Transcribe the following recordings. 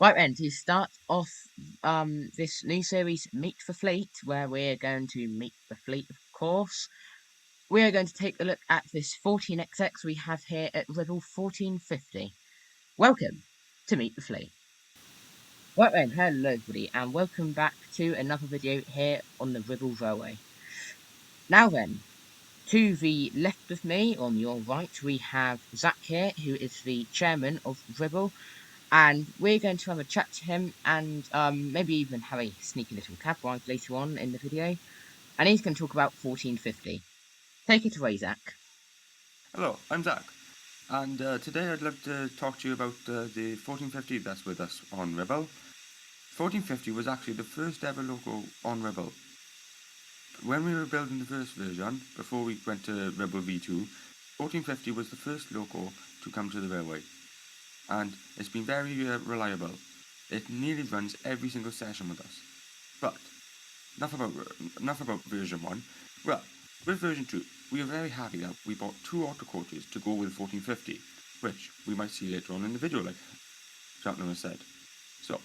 Right then, to start off this new series, Meet the Fleet, where we're going to meet the fleet, of course. We are going to take a look at this 14XX we have here at Rebel 1450. Welcome to Meet the Fleet. Right then, hello everybody, and welcome back to another video here on the Rebel Railway. Now then, to the left of me, on your right, we have Zach here, who is the chairman of Rebel. And we're going to have a chat to him and maybe even have a sneaky little cab ride later on in the video. And he's going to talk about 1450. Take it away, Zach. Hello, I'm Zach, and today I'd love to talk to you about the 1450 that's with us on Rebel. 1450 was actually the first ever loco on Rebel. When we were building the first version, before we went to Rebel V2, 1450 was the first loco to come to the railway, and it's been very reliable. It nearly runs every single session with us. But enough about version 1. Well, with version 2, we are very happy that we bought 2 auto coaches to go with 1450, which we might see later on in the video, like Cheltenham has said. So,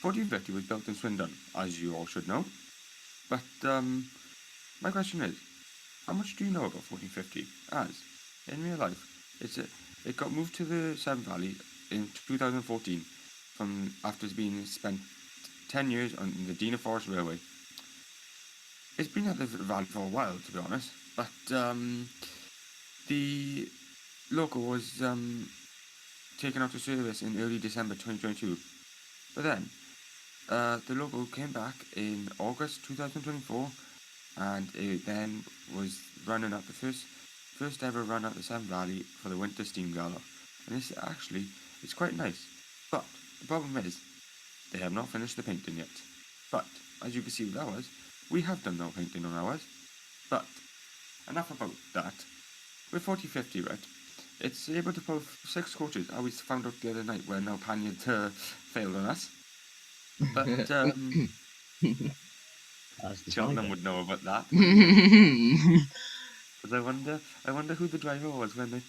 1450 was built in Swindon, as you all should know. But my question is, how much do you know about 1450? As, in real life, it got moved to the Severn Valley in 2014 from after it's been spent 10 years on the Dina Forest Railway. It's been at the valley for a while, to be honest, but the loco was taken out of service in early December 2022. But then, the loco came back in August 2024, and it then was running at the first ever run at the Severn Valley for the Winter Steam Gala. And it's quite nice. But the problem is, they have not finished the painting yet. But, as you can see with ours, we have done no painting on ours. But, enough about that. With 4050, right, it's able to pull 6 coaches. I was found out the other night when our Paniard failed on us. But, Cheltenham would know about that. But I wonder who the driver was when it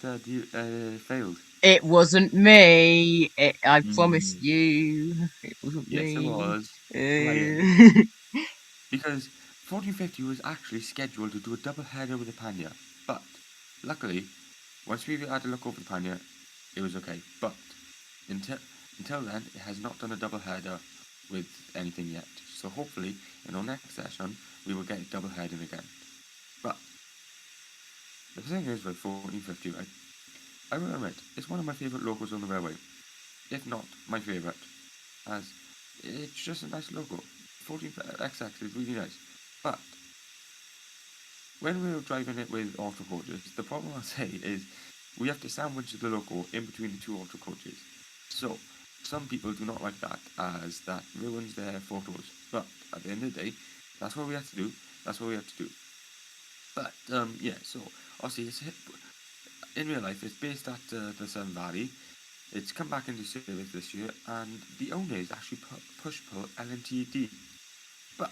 failed. It wasn't me. I promise you. It wasn't Yes, me. it was. Because 1450 was actually scheduled to do a double header with the Panya, but luckily, once we had a look over the Panya, it was okay. But until then, it has not done a double header with anything yet. So hopefully, in our next session, we will get it double heading again. But the thing is with 1450, right? I will admit, it's one of my favourite logos on the railway, if not my favourite, as it's just a nice logo. 14XX is really nice, but when we were driving it with auto coaches, the problem I'll say is we have to sandwich the loco in between the 2 auto coaches. So some people do not like that, as that ruins their photos. But at the end of the day, that's what we have to do. That's what we have to do. But yeah, so obviously in real life it's based at the Severn Valley. It's come back into service this year, and the owner is actually push-pull LMTD. But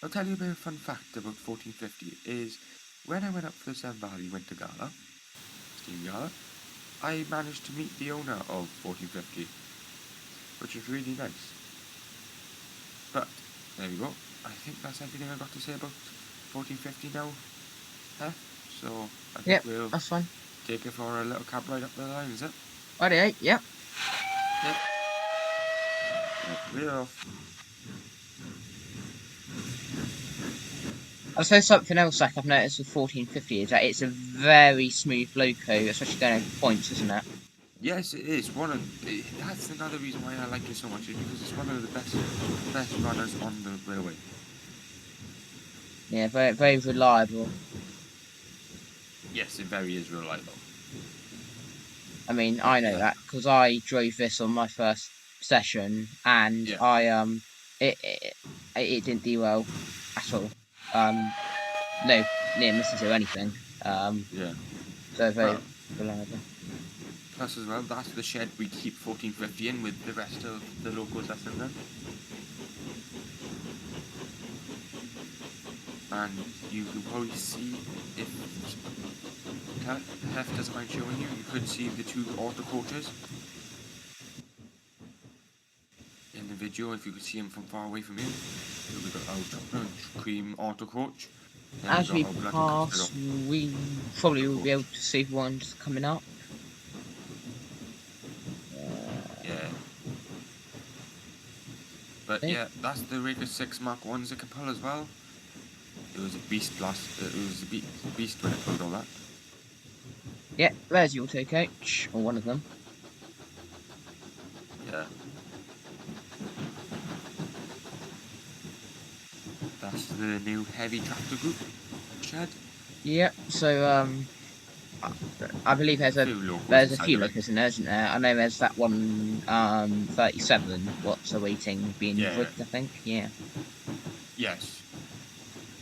I'll tell you a bit of a fun fact about 1450 is when I went up for the Severn Valley Winter Gala, Steam Gala, I managed to meet the owner of 1450, which was really nice. But there we go. I think that's everything I got to say about 1450 now. So I think we'll that's fine. take it for a little cab ride up the line, is it? Alright, yep. Yep. We're off. I'll say something else like I've noticed with 1450 is that it's a very smooth loco, especially going over points, isn't it? Yes, it is. That's another reason why I like it so much, is because it's one of the best runners on the railway. Yeah, very, very reliable. Yes, it very is reliable. I mean, I know that because I drove this on my first session, and yeah. it didn't do well at all. No near misses or anything. Yeah. So very reliable. Plus as well, that's the shed we keep 1450 in with the rest of the locos that's in there. And you can probably see, if Hef doesn't mind showing you, you could see the 2 auto coaches. the video if you could see him from far away from you. So we got our chocolate cream auto coach. Then we As got we our bloody custard pass, we probably auto will be able coach. to see the ones coming up. Yeah. But yeah, that's the Rega 6 Mark 1s it can pull as well. It was a beast blast. It was a beast when it pulled all that. Yeah, there's your auto coach, or one of them. Yeah. That's the new heavy tractor group shed. Yeah, so I believe There's a few locals there's a inside few of it. locos in there, isn't there? I know there's that one 37 what's awaiting being Yeah. rigged, I think. Yeah. Yes.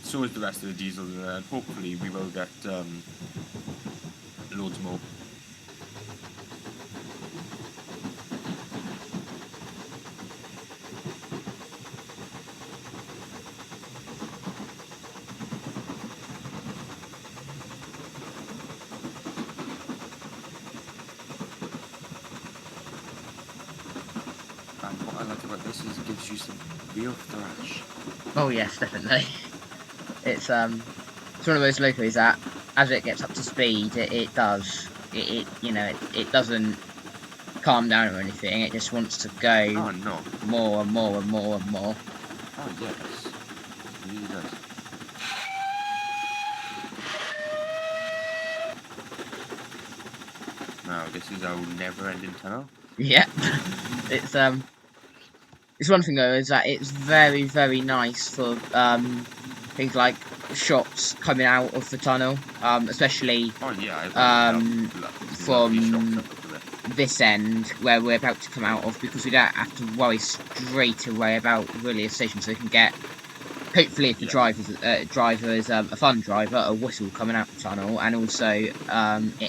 So is the rest of the diesel, and hopefully we will get loads more. And what I like about this is it gives you some real thrash. Oh yes, definitely. It's one of those locos that as it gets up to speed, it does it doesn't calm down or anything. It just wants to go Oh no. more and more and more and more. Oh yes. It really does. Now this is our never-ending tunnel. Yeah. it's It's one thing though is that it's very very nice for things like shots coming out of the tunnel, especially Oh yeah, I love lovely shots from up of it. this end where we're about to come out of, because we don't have to worry straight away about really a station, so we can get, hopefully if the driver is a fun driver, a whistle coming out the tunnel, and also it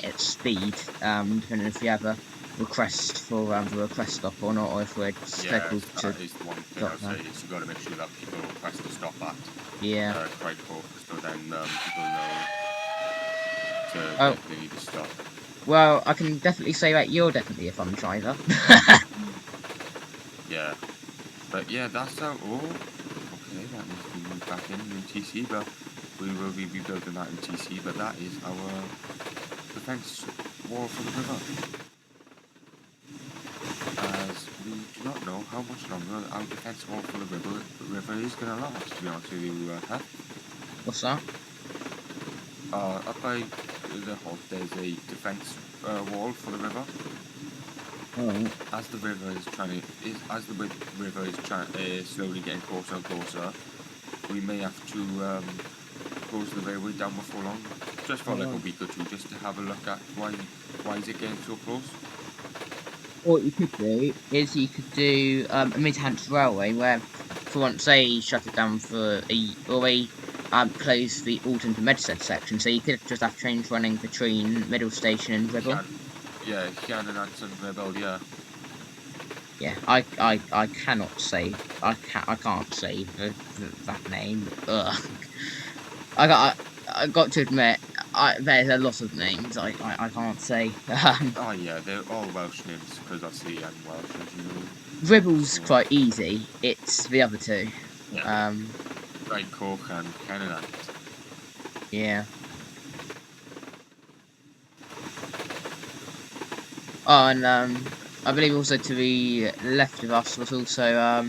at speed, depending if we have a request for the request stop or not, or if we're scheduled Yes, to that is the one thing drop I'll there. say is you got to make sure that people request to stop at Yeah. quite close, so then people know Oh, that they need to stop. well, I can definitely say that you're definitely a fun driver. Yeah, but yeah, that's our. Oh, okay, that needs to be moved back in TC, but we will be rebuilding that in TC. But that is our defense wall for the river. As we do not know how much longer our defense wall for the river is going to last, to be honest with you, What's that? Up by the hut, there's a defense wall for the river. Oh. As the river is slowly getting closer and closer, we may have to close the railway down before long, just for like a week or two, just to have a look at why is it getting so close. What you could do is you could do a mid-Hants railway where, for once, they shut it down for close the Alton to Medstead section, so you could just have trains running between Middle Station and Ribble. Llann and Anson Rebel, yeah. Yeah, I cannot say I can't say that name. Ugh. I got to admit, there's a lot of names I can't say. Oh yeah, they're all Welsh names because obviously I'm Welsh, as you know. Ribble's So, quite easy. It's the other two. yeah. Right, Cork and Kennan. Yeah. Oh, and I believe also to the left of us was also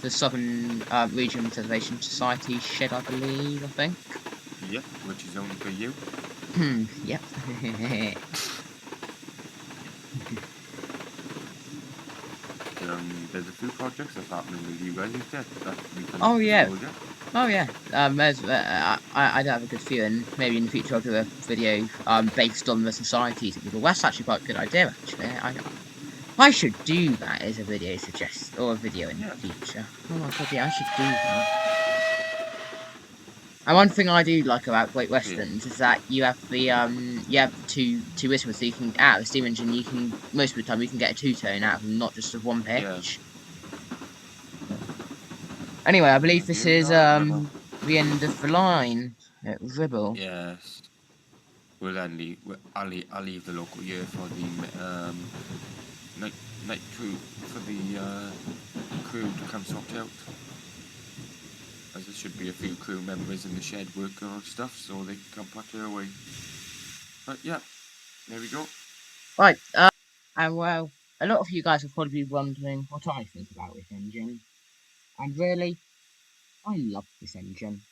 the Southern Region Conservation Society shed, I believe. I think. Yep, which is only for you. Yep. There's a few projects that's happening with you guys instead that we can Oh yeah. disclose, yeah? Oh yeah. I do have a good feeling. Maybe in the future I'll do a video based on the societies. Well, that's actually quite a good idea. Actually, I should do that as a video or a video in the future. Oh my god, yeah, I should do that. And one thing I do like about Great Westerns is that you have the two whistles, so you can out of the steam engine you can most of the time you can get a two-tone out of them, not just a one pitch. Yeah. Anyway, I believe this is the end of the line at Ribble. Yes. We'll then leave. I'll leave the local year for the night two for the crew to come sort it out. As there should be a few crew members in the shed working on stuff, so they can put it away. But yeah, there we go. Right, and well, a lot of you guys will probably be wondering what I think about this engine. And really, I love this engine.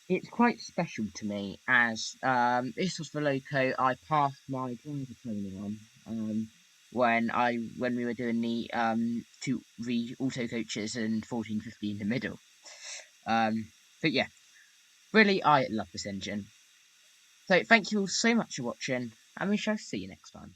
It's quite special to me as this was the loco I passed my driver training on when we were doing the auto coaches and 1450 in the middle. But yeah, really I love this engine. So thank you all so much for watching, and we shall see you next time.